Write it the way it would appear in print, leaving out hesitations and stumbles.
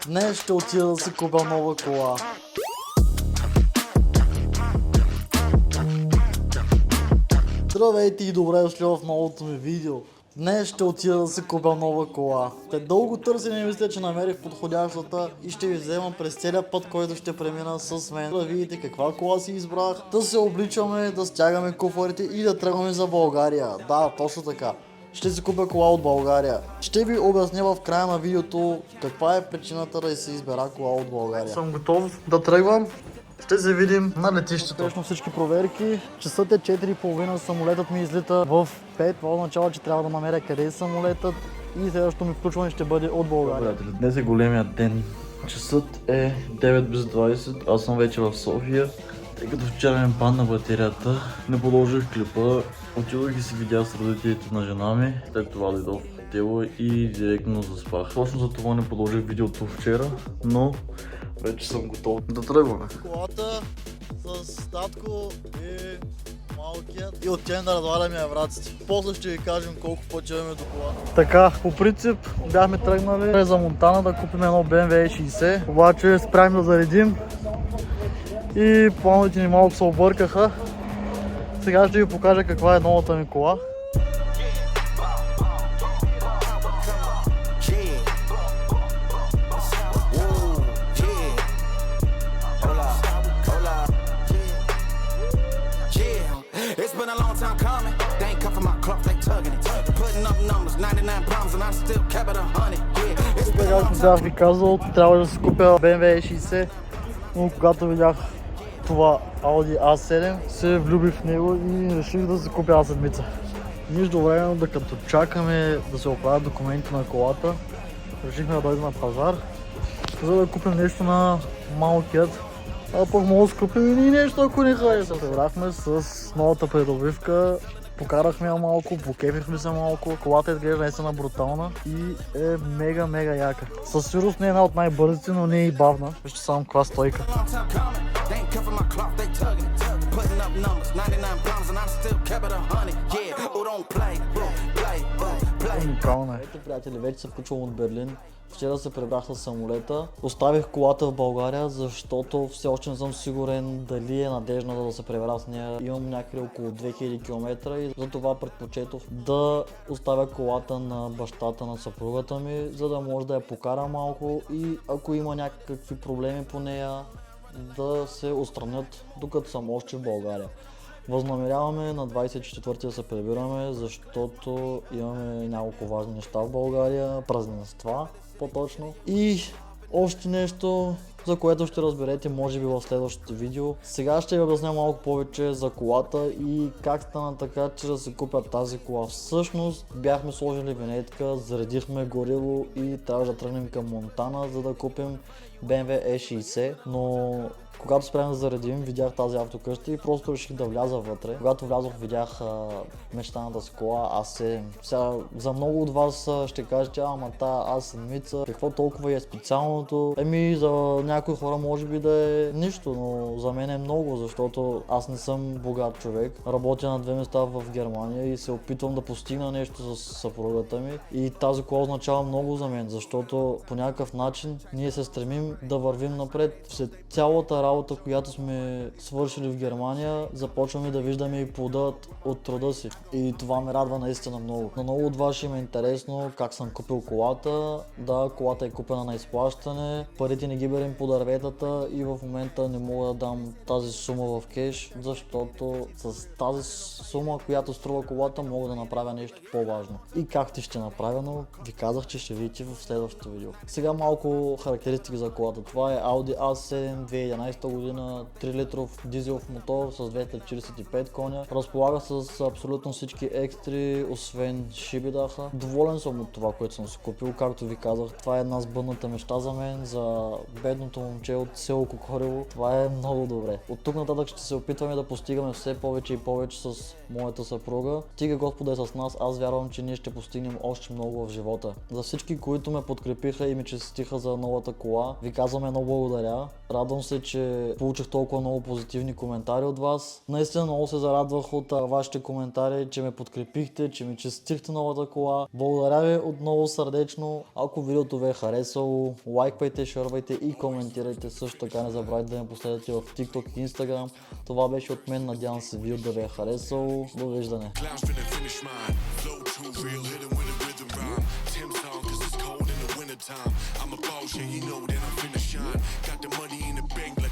Днес ще отида да си купя нова кола. Здравейте и добре дошли в новото ми видео. Днес ще отида да си купя нова кола. След дълго търсене мисля, че намерих подходящата и ще ви взема през целия път, който ще премина с мен. Да видите каква кола си избрах, да се обличаме, да стягаме куфарите и да тръгваме за България. Да, точно така. Ще си купя кола от България. Ще ви обясня в края на видеото каква е причината да си избера кола от България. Съм готов да тръгвам. Ще се видим на летището. Точно всички проверки. Часът е 4:30, самолетът ми излита в 5. Това означава, че трябва да намеря къде е самолетът и следващото ми включване ще бъде от България. Днес е големия ден. Часът е 9 без 20. Аз съм вече в София. Тъй като вчера ми падна батерията, не продължих клипа. Отидох и си видях с родителите на жена ми. След това дойдох в хотела и директно заспах. Точно за това не продължих видеото вчера, но вече съм готов да тръгваме. Колата с татко и малкият и отиваме да разваляме евраците. После ще ви кажем колко пъти имаме до колата. Така, по принцип бяхме тръгнали за Монтана да купим едно BMW E60, обаче спряхме да заредим и плановете ни малко се объркаха. Сега ще ви покажа каква е новата ми кола. Както бях ви казал, трябва да си купя BMW E60, но когато видях това Audi A7, се влюбих в него и реших да си купя A7. Междувременно, докато чакаме да се оправят документи на колата, решихме да дойдем на пазар, за да купим нещо на малкият. А пък мога да си купим и нещо, ако не хареса. Събрахме с новата придобивка. Покарахме я малко, покефихме се малко, колата изглежда наистина брутална и е мега яка. Със сигурност не е една от най-бързите, но не е и бавна. Вижте само каква стойка. Уникална е. Ето, приятели, вече се включвам от Берлин. Вчера се прибрах с самолета. Оставих колата в България, защото все още не съм сигурен дали е надежна да се прибера с нея. Имам някъде около 2000 км и затова предпочетох да оставя колата на бащата на съпругата ми, за да може да я покара малко и ако има някакви проблеми по нея, да се отстранят, докато съм още в България. Възнамеряваме на 24-ти да се прибираме, защото имаме няколко важни неща в България, празненства по-точно. И още нещо, за което ще разберете може би в следващото видео. Сега ще ви обясня малко повече за колата и как стана така, че да се купя тази кола. Всъщност бяхме сложили винетка, заредихме горило и трябваше да тръгнем към Монтана, за да купим BMW E60, но когато спряхме да заредим, видях тази автокъща и просто реших да вляза вътре. Когато влязох, видях мечтаната си кола A7. Сега, за много от вас ще кажете, ама тази A7, какво толкова е специалното? За някои хора може би да е нищо, но за мен е много, защото аз не съм богат човек. Работя на 2 места в Германия и се опитвам да постигна нещо с съпругата ми. И тази кола означава много за мен, защото по някакъв начин ние се стремим да вървим напред. След цялата работа, която сме свършили в Германия, започваме да виждаме и плодът от труда си. И това ме радва наистина много. На много от вас ще им е интересно как съм купил колата. Да, колата е купена на изплащане, парите не ги берем по дърветата и в момента не мога да дам тази сума в кеш, защото с тази сума, която струва колата, мога да направя нещо по-важно. И как ще направя, но ви казах, че ще видите в следващото видео. Сега малко характеристики за колата. Това е Audi A7 2011 година, 3 литров дизелов мотор с 245 коня. Разполага с абсолютно всички екстри, освен шибидаха. Доволен съм от това, което съм си купил. Както ви казах, това е една сбъдната мечта за мен, за бедното симпатичното момче от село Кокорево. Това е много добре. От тук нататък ще се опитваме да постигаме все повече и повече с моята съпруга. Стига Господ е с нас, аз вярвам, че ние ще постигнем още много в живота. За всички, които ме подкрепиха и ми честитиха за новата кола, ви казвам едно благодаря. Радвам се, че получих толкова много позитивни коментари от вас. Наистина много се зарадвах от вашите коментари, че ме подкрепихте, че ми честитихте новата кола. Благодаря ви отново сърдечно. Ако видеото ви е харесало, лайквайте, шервайте и коментирайте. Също така не забравяйте да ме последвате в TikTok и Instagram. Това беше от мен, надявам се видеото да ви е харесало. Довиждане! I'm a boss, yeah, you know that I'm finna shine. Got the money in the bank like